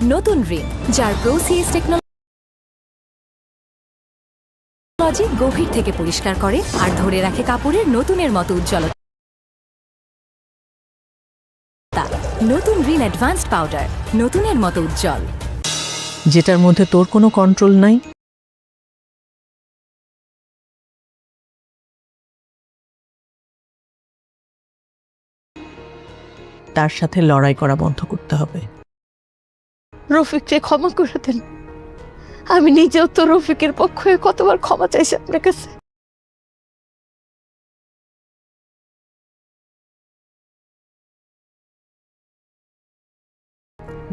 নতুন রিন, যার প্রোসিএস টেকনোলজি গভীর থেকে পরিষ্কার করে আর ধরে রাখে কাপড়ের নতুনের মতো উজ্জ্বলতা। নতুন রিন অ্যাডভান্সড পাউডার, নতুনের মতো উজ্জ্বল। যেটার মধ্যে তোর কোনো কন্ট্রোল নাই, তার সাথে লড়াই করা বন্ধ করতে হবে। রফিককে ক্ষমা করে দেন। আমি নিজেও তো রফিকের পক্ষ হয়ে কতবার ক্ষমা চাইছি আপনার কাছে।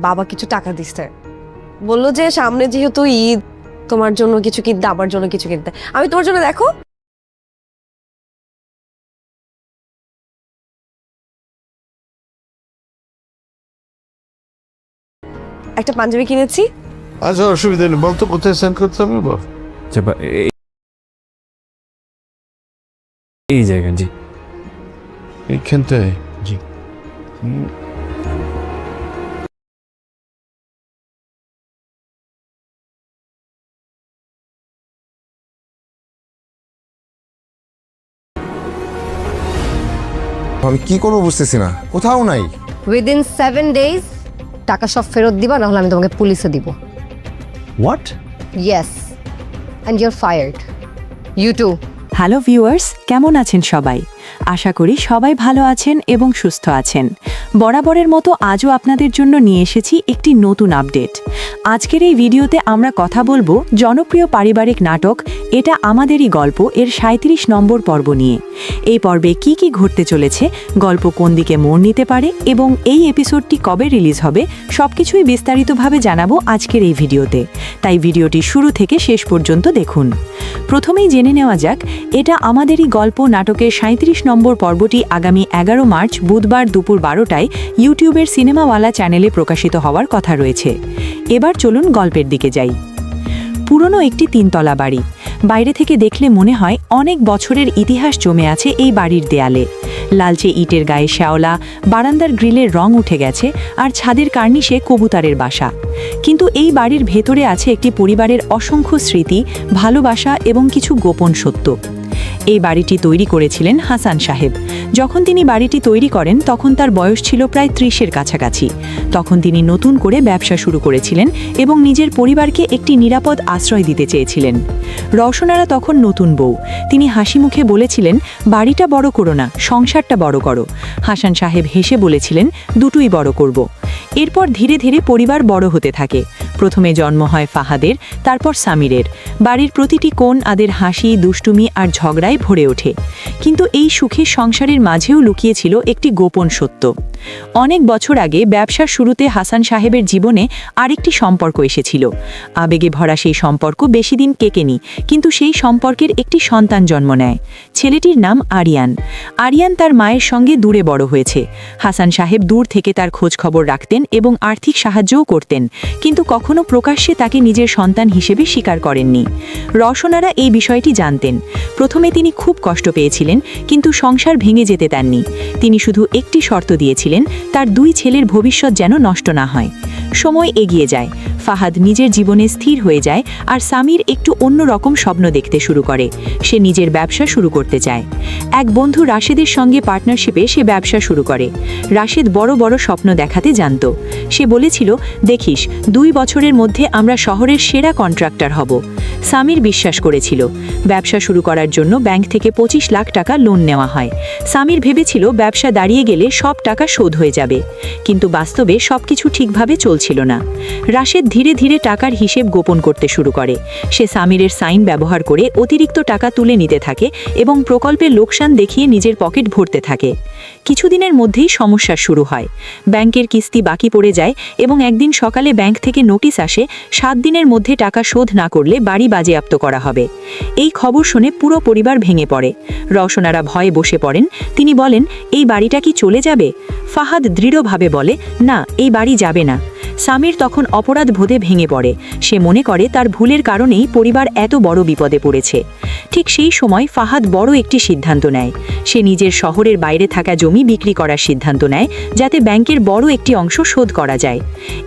বাবা কিছু টাকা দিচ্ছে, বললো যে সামনে যেহেতু ঈদ, তোমার জন্য কিছু কিনতে, আমার জন্য কিছু কিনতে। আমি তোমার জন্য দেখো একটা পাঞ্জাবি কিনেছি। আচ্ছা, অসুবিধা নেই, বলতো কোথায় সেন্ড করতে হবে? বল। এই জায়গা, জি এইখানটায়? জি। আমি কি করবো বুঝতেছি না, কোথাও নাই। উইদিন 7 days টাকা সব ফেরত দিবা, না হলে আমি তোমাকে পুলিশে দিব। What? Yes, and you're fired, you too. Hello viewers, কেমন আছেন সবাই? আশা করি সবাই ভালো আছেন এবং সুস্থ আছেন। বরাবরের মতো আজও আপনাদের জন্য নিয়ে এসেছি একটি নতুন আপডেট। আজকের এই ভিডিওতে আমরা কথা বলবো জনপ্রিয় পারিবারিক নাটক এটা আমাদেরই গল্প এর 37 নম্বর পর্ব নিয়ে। এই পর্বে কি কি ঘটতে চলেছে, গল্প কোন দিকে মোড় নিতে পারে এবং এই এপিসোডটি কবে রিলিজ হবে সবকিছুই বিস্তারিতভাবে জানাবো আজকের এই ভিডিওতে। তাই ভিডিওটি শুরু থেকে শেষ পর্যন্ত দেখুন। প্রথমেই জেনে নেওয়া যাক, এটা আমাদেরই গল্প নাটকের 37 নম্বর পর্বটি আগামী 11 মার্চ বুধবার দুপুর 12টায় ইউটিউবের সিনেমাওয়ালা চ্যানেলে প্রকাশিত হওয়ার কথা রয়েছে। এবার চলুন গল্পের দিকে যাই। পুরনো একটি 3তলা বাড়ি। বাইরে থেকে দেখলে মনে হয় অনেক বছরের ইতিহাস জমে আছে এই বাড়ির দেয়ালে। লালচে ইটের গায়ে শ্যাওলা, বারান্দার গ্রিলের রং উঠে গেছে আর ছাদের কার্নিশে কবুতরের বাসা। কিন্তু এই বাড়ির ভেতরে আছে একটি পরিবারের অসংখ্য স্মৃতি, ভালোবাসা এবং কিছু গোপন সত্য। এই বাড়িটি তৈরি করেছিলেন হাসান সাহেব। যখন তিনি বাড়িটি তৈরি করেন তখন তার বয়স ছিল প্রায় 30-এর কাছাকাছি। তখন তিনি নতুন করে ব্যবসা শুরু করেছিলেন এবং নিজের পরিবারকে একটি নিরাপদ আশ্রয় দিতে চেয়েছিলেন। রওশনারা তখন নতুন বউ। তিনি হাসি মুখে বলেছিলেন, বাড়িটা বড় করো না, সংসারটা বড় করো। হাসান সাহেব হেসে বলেছিলেন, দুটোই বড় করব। এরপর ধীরে ধীরে পরিবার বড় হতে থাকে। প্রথমে জন্ম হয় ফাহাদের, তারপর সামিরের। বাড়ির প্রতিটি কোণ আদের হাসি, দুষ্টুমি আর ঝগড়ায় ভরে ওঠে। কিন্তু এই সুখের সংসারের মাঝেও লুকিয়েছিল একটি গোপন সত্য। অনেক বছর আগে ব্যবসার শুরুতে হাসান সাহেবের জীবনে আরেকটি সম্পর্ক এসেছিল। আবেগে ভরা সেই সম্পর্ক বেশি দিন টেকেনি, কিন্তু সেই সম্পর্কের একটি সন্তান জন্ম নেয়। ছেলেটির নাম আরিয়ান। আরিয়ান তার মায়ের সঙ্গে দূরে বড় হয়েছে। হাসান সাহেব দূর থেকে তার খোঁজ খবর রাখতেন এবং আর্থিক সাহায্যও করতেন, কিন্তু কখনো প্রকাশ্যে তাকে নিজের সন্তান হিসেবে স্বীকার করেননি। রওশনারা এই বিষয়টি জানতেন। প্রথমে তিনি খুব কষ্ট পেয়েছিলেন, কিন্তু সংসার ভেঙে যেতে দেননি। তিনি শুধু একটি শর্ত দিয়েছিলেন, তার 2 ছেলের ভবিষ্যৎ যেন নষ্ট না হয়। সময় এগিয়ে যায়। ফাহাদ নিজের জীবনে স্থির হয়ে যায় আর সামির একটু অন্যরকম স্বপ্ন দেখতে শুরু করে। সে নিজের ব্যবসা শুরু করতে চায়। এক বন্ধু রাশেদের সঙ্গে পার্টনারশিপে সে ব্যবসা শুরু করে। রাশেদ বড় বড় স্বপ্ন দেখাতে জানত। সে বলেছিল, দেখিস 2 বছরের মধ্যে আমরা শহরের সেরা কন্ট্রাক্টর হব। সামির বিশ্বাস করেছিল। ব্যবসা শুরু করার জন্য ব্যাংক থেকে 25 লাখ টাকা লোন নেওয়া হয়। সামির ভেবেছিল ব্যবসা দাঁড়িয়ে গেলে সব টাকা শোধ হয়ে যাবে, কিন্তু বাস্তবে সবকিছু ঠিকভাবে চলছিল না। রাশেদ ধীরে ধীরে টাকার হিসেব গোপন করতে শুরু করে। সে সামিরের সাইন ব্যবহার করে অতিরিক্ত টাকা তুলে নিতে থাকে এবং প্রকল্পের লোকসান দেখিয়ে নিজের পকেট ভরতে থাকে। কিছুদিনের মধ্যেই সমস্যা শুরু হয়। ব্যাংকের কিস্তি বাকি পড়ে যায় এবং একদিন সকালে ব্যাংক থেকে নোটিশ আসে, 7 দিনের মধ্যে টাকা শোধ না করলে বাড়ি বাজেয়াপ্ত করা হবে। এই খবর শুনে পুরো পরিবার ভেঙে পড়ে। রওশনারা ভয়ে বসে পড়েন। তিনি বলেন, এই বাড়িটা কি চলে যাবে? ফাহাদ দৃঢ়ভাবে বলে, না, এই বাড়ি যাবে না। সামির তখন অপরাধ বোধে ভেঙে পড়ে। সে মনে করে তার ভুলের কারণেই পরিবার এত বড় বিপদে পড়েছে। ঠিক সেই সময় ফাহাদ বড় একটি সিদ্ধান্ত নেয়। সে নিজের শহরের বাইরে থাকা জমি বিক্রি করার সিদ্ধান্ত নেয়, যাতে ব্যাংকের বড় একটি অংশ শোধ করা যায়।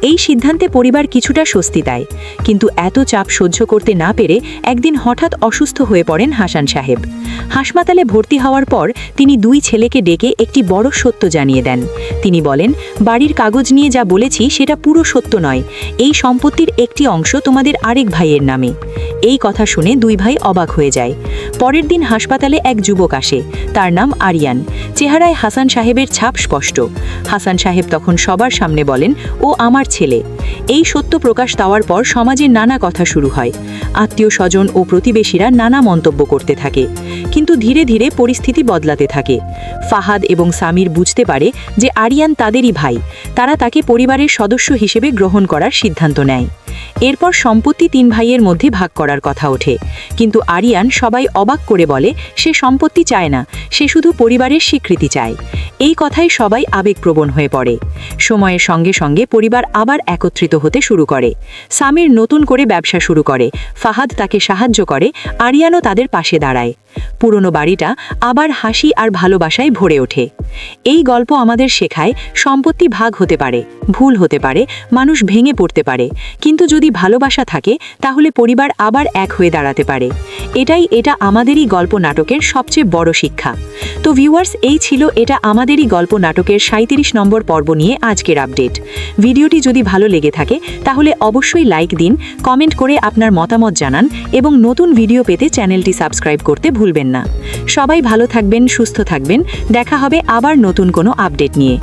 এই সিদ্ধান্তে পরিবার কিছুটা স্বস্তি দেয়, কিন্তু এত চাপ সহ্য করতে না পেরে একদিন হঠাৎ অসুস্থ হয়ে পড়েন হাসান সাহেব। হাসপাতালে ভর্তি হওয়ার পর তিনি 2 ছেলেকে ডেকে একটি বড় সত্য জানিয়ে দেন। তিনি বলেন, বাড়ির কাগজ নিয়ে যা বলেছি সেটা পুরো সত্য নয়, এই সম্পত্তির একটি অংশ তোমাদের আরেক ভাইয়ের নামে। এই কথা শুনে 2 ভাই অবাক হয়ে যায়। পরের দিন হাসপাতালে এক যুবক আসে, তার নাম আরিয়ান। চেহারায় হাসান সাহেবের ছাপ স্পষ্ট। হাসান সাহেব তখন সবার সামনে বলেন, ও আমার ছেলে। এই সত্য প্রকাশ পাওয়ার পর সমাজে নানা কথা শুরু হয়। আত্মীয় স্বজন ও প্রতিবেশীরা নানা মন্তব্য করতে থাকে, কিন্তু ধীরে ধীরে পরিস্থিতি বদলাতে থাকে। ফাহাদ এবং সামির বুঝতে পারে যে আরিয়ান তাদেরই ভাই। তারা তাকে পরিবারের সদস্য হিসেবে গ্রহণ করার সিদ্ধান্ত নেয়। এরপর সম্পত্তি 3 ভাইয়ের মধ্যে ভাগ করার কথা ওঠে, কিন্তু আরিয়ান সবাই অবাক করে বলে সে সম্পত্তি চায় না, সে শুধু পরিবারের স্বীকৃতি চায়। এই কথায় সবাই আবেগপ্রবণ হয়ে পড়ে। সময়ের সঙ্গে সঙ্গে পরিবার আবার একত্রিত হতে শুরু করে। সামির নতুন করে ব্যবসা শুরু করে, ফাহাদ তাকে সাহায্য করে, আরিয়ানও তাদের পাশে দাঁড়ায়। পুরনো বাড়িটা আবার হাসি আর ভালোবাসায় ভরে ওঠে। এই গল্প আমাদের শেখায় সম্পত্তি ভাগ হতে পারে, ভুল হতে পারে, মানুষ ভেঙে পড়তে পারে, কিন্তু যদি ভালোবাসা থাকে তাহলে পরিবার আবার এক হয়ে দাঁড়াতে পারে। এটা আমাদেরই গল্প নাটকের সবচেয়ে বড় শিক্ষা। তো ভিউয়ার্স, এই ছিল এটা আমাদেরই গল্প নাটকের 37 নম্বর পর্ব নিয়ে আজকের আপডেট। ভিডিওটি যদি ভালো লেগে থাকে তাহলে অবশ্যই লাইক দিন, কমেন্ট করে আপনার মতামত জানান এবং নতুন ভিডিও পেতে চ্যানেলটি সাবস্ক্রাইব করতে ভুলবেন না। সবাই ভালো থাকবেন, সুস্থ থাকবেন। দেখা হবে আবার নতুন কোনো আপডেট নিয়ে।